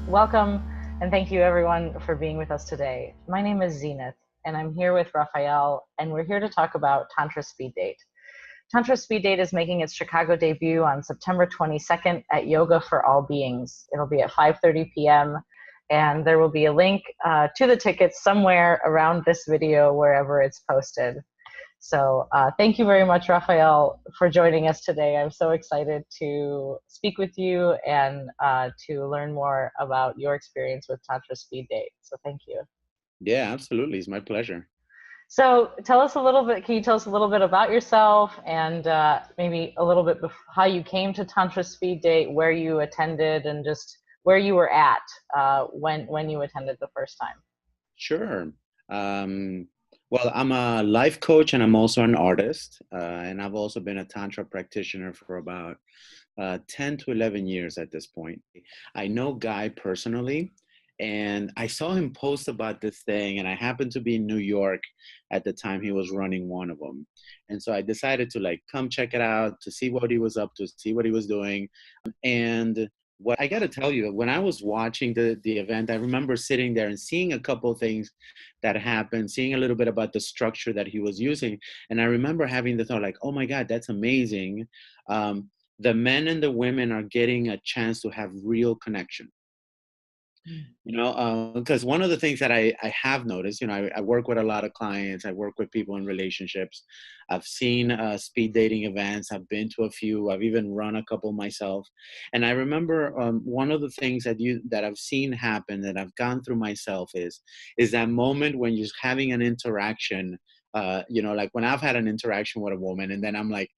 Welcome, and thank you everyone for being with us today. My name is Zenith, and I'm here with Rafael, and we're here to talk about Tantra Speed Date. Tantra Speed Date is making its Chicago debut on September 22nd at Yoga for All Beings. It'll be at 5:30 p.m., and there will be a link to the tickets somewhere around this video, wherever it's posted. So thank you very much, Rafael, for joining us today. I'm so excited to speak with you and to learn more about your experience with Tantra Speed Date. So thank you. Yeah, absolutely. It's my pleasure. So tell us a little bit, can you tell us a little bit about yourself and maybe a little bit how you came to Tantra Speed Date, where you attended, and just where you were at when you attended the first time? Sure. Um, well, I'm a life coach and I'm also an artist. And I've also been a Tantra practitioner for about 10 to 11 years at this point. I know Guy personally, and I saw him post about this thing, and I happened to be in New York at the time he was running one of them. And so I decided to like come check it out to see what he was up to, see what he was doing. And what I got to tell you, when I was watching the event, I remember sitting there and seeing a couple of things that happened, seeing a little bit about the structure that he was using. And I remember having the thought like, oh my God, that's amazing. The men and the women are getting a chance to have real connection. Because one of the things that I have noticed, I work with a lot of clients. I work with people in relationships. I've seen speed dating events. I've been to a few. I've even run a couple myself. And I remember one of the things that I've seen happen, that I've gone through myself, is that moment when you're having an interaction. Like when I've had an interaction with a woman, and then I'm like,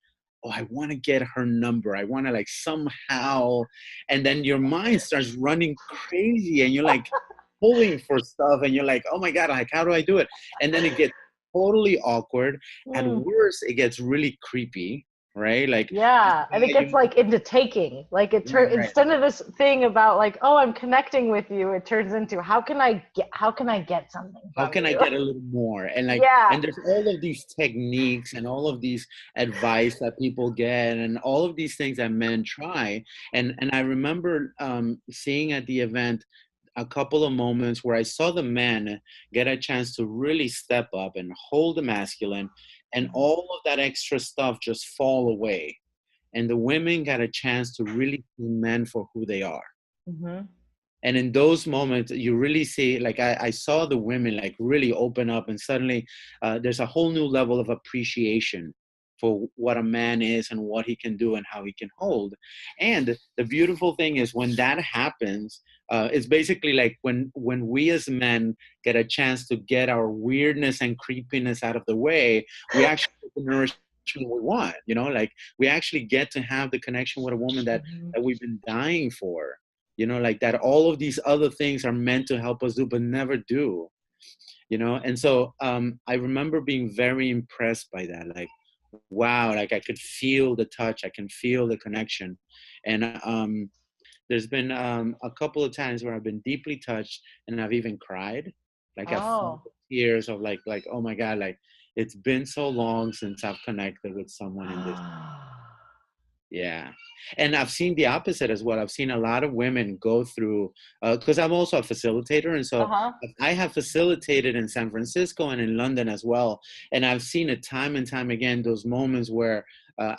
oh, I want to get her number. I want to like somehow, and then your mind starts running crazy and you're like pulling for stuff and you're like, oh my God, like, how do I do it? And then it gets totally awkward. At worst, it gets really creepy, right? Like, Yeah, and it gets like into taking. Like it turns, right. instead of this thing about like, oh, I'm connecting with you, it turns into how can I get something How from can I you? get a little more? And like, Yeah. and there's all of these techniques and all of these advice that people get and all of these things that men try. And I remember seeing at the event a couple of moments where I saw the men get a chance to really step up and hold the masculine, and all of that extra stuff just fall away. And the women got a chance to really see men for who they are. Hmm. And in those moments you really see, like I saw the women like really open up, and suddenly there's a whole new level of appreciation for what a man is and what he can do and how he can hold. And the beautiful thing is when that happens, it's basically like when we as men get a chance to get our weirdness and creepiness out of the way, we actually get the nourishment we want, like we actually get to have the connection with a woman Hmm. that we've been dying for, like that all of these other things are meant to help us do but never do. And so I remember being very impressed by that, like, wow, like I could feel the touch, I can feel the connection. And there's been a couple of times where I've been deeply touched and I've even cried, like I've felt Oh. the tears of like oh my God, like it's been so long since I've connected with someone in this. Yeah. And I've seen the opposite as well. I've seen a lot of women go through, because I'm also a facilitator. And so Uh-huh. I have facilitated in San Francisco and in London as well. And I've seen it time and time again, those moments where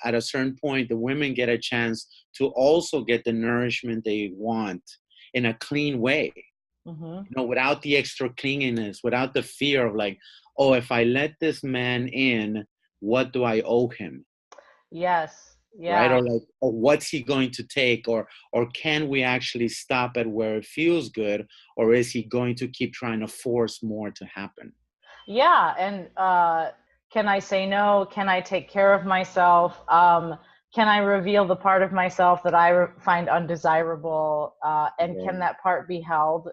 at a certain point, the women get a chance to also get the nourishment they want in a clean way, Hmm. without the extra clinginess, without the fear of like, oh, if I let this man in, what do I owe him? Yes. Right? Yeah. Or like, or what's he going to take? Or can we actually stop at where it feels good? Or is he going to keep trying to force more to happen? Yeah. And can I say no? Can I take care of myself? Can I reveal the part of myself that I find undesirable? And Yeah. can that part be held?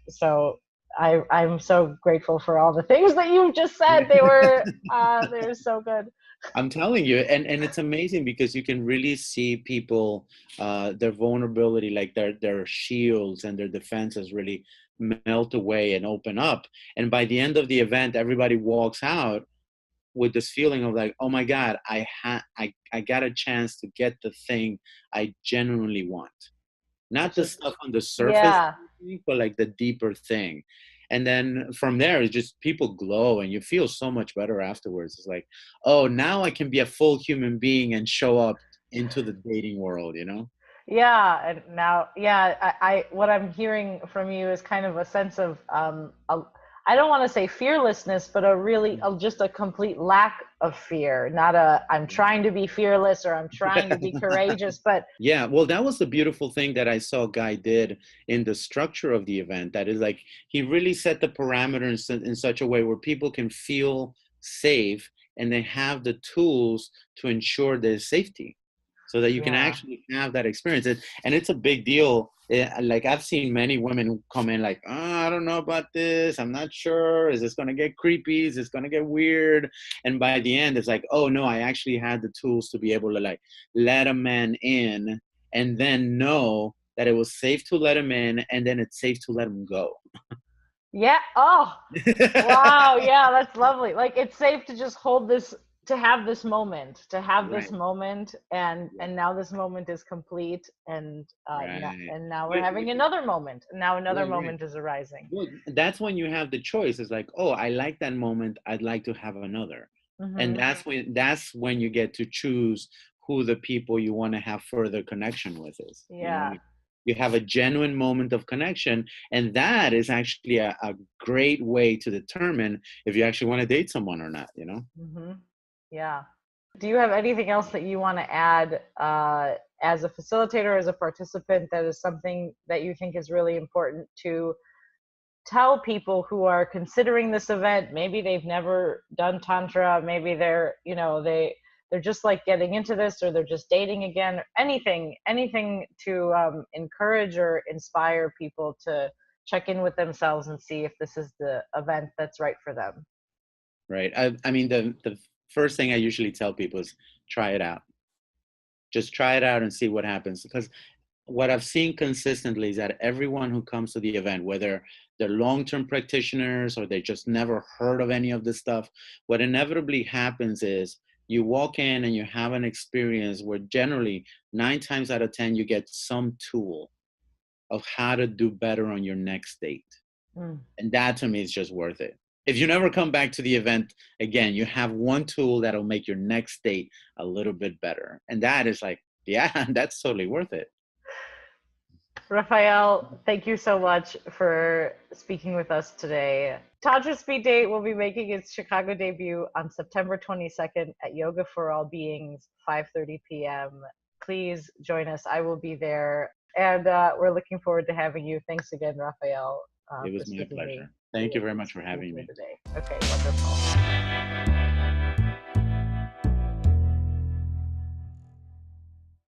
So I'm so grateful for all the things that you just said. They were so good. I'm telling you, and it's amazing because you can really see people, their vulnerability, like their shields and their defenses really melt away and open up. And by the end of the event, everybody walks out with this feeling of like, oh my God, I got a chance to get the thing I genuinely want. not It's the just, stuff on the surface, yeah. but like the deeper thing. And then from there, it's just people glow and you feel so much better afterwards. It's like, oh, now I can be a full human being and show up into the dating world, you know? Yeah, and now, yeah, what I'm hearing from you is kind of a sense of, I don't want to say fearlessness, but just a complete lack of fear. Not a, I'm trying to be fearless or I'm trying to be courageous, but Yeah, well, that was the beautiful thing that I saw Guy did in the structure of the event. That is like he really set the parameters in such a way where people can feel safe and they have the tools to ensure their safety so that you can yeah. actually have that experience. And it's a big deal. Like I've seen many women who come in like, oh, I don't know about this. I'm not sure. Is this going to get creepy? Is this going to get weird? And by the end, it's like, oh, no, I actually had the tools to be able to like let a man in and then know that it was safe to let him in and then it's safe to let him go. Yeah. Oh, wow. Yeah, that's lovely. Like it's safe to just hold this, to have this moment, Right. and now this moment is complete, Right. and now we're But, having another moment. And now another right, right. moment is arising. Well, that's when you have the choice. It's like, oh, I like that moment. I'd like to have another. And Hmm. that's when you get to choose who the people you want to have further connection with is. You know, Yeah. you have a genuine moment of connection, and that is actually a great way to determine if you actually want to date someone or not. You know. Hmm. Yeah. Do you have anything else that you want to add as a facilitator, as a participant, that is something that you think is really important to tell people who are considering this event? Maybe they've never done tantra, maybe they're just like getting into this, or they're just dating again, anything to encourage or inspire people to check in with themselves and see if this is the event that's right for them. Right. I mean, the first thing I usually tell people is try it out. Just try it out and see what happens. Because what I've seen consistently is that everyone who comes to the event, whether they're long-term practitioners or they just never heard of any of this stuff, what inevitably happens is you walk in and you have an experience where generally 9 times out of 10, you get some tool of how to do better on your next date. Mm. And that to me is just worth it. If you never come back to the event again, you have one tool that'll make your next date a little bit better. And that is like, yeah, that's totally worth it. Rafael, thank you so much for speaking with us today. Tantra Speed Date will be making its Chicago debut on September 22nd at Yoga for All Beings, 5:30 p.m. Please join us. I will be there. And we're looking forward to having you. Thanks again, Rafael, It for was my speaking pleasure. Thank you very much for with having me me. today. Okay, wonderful.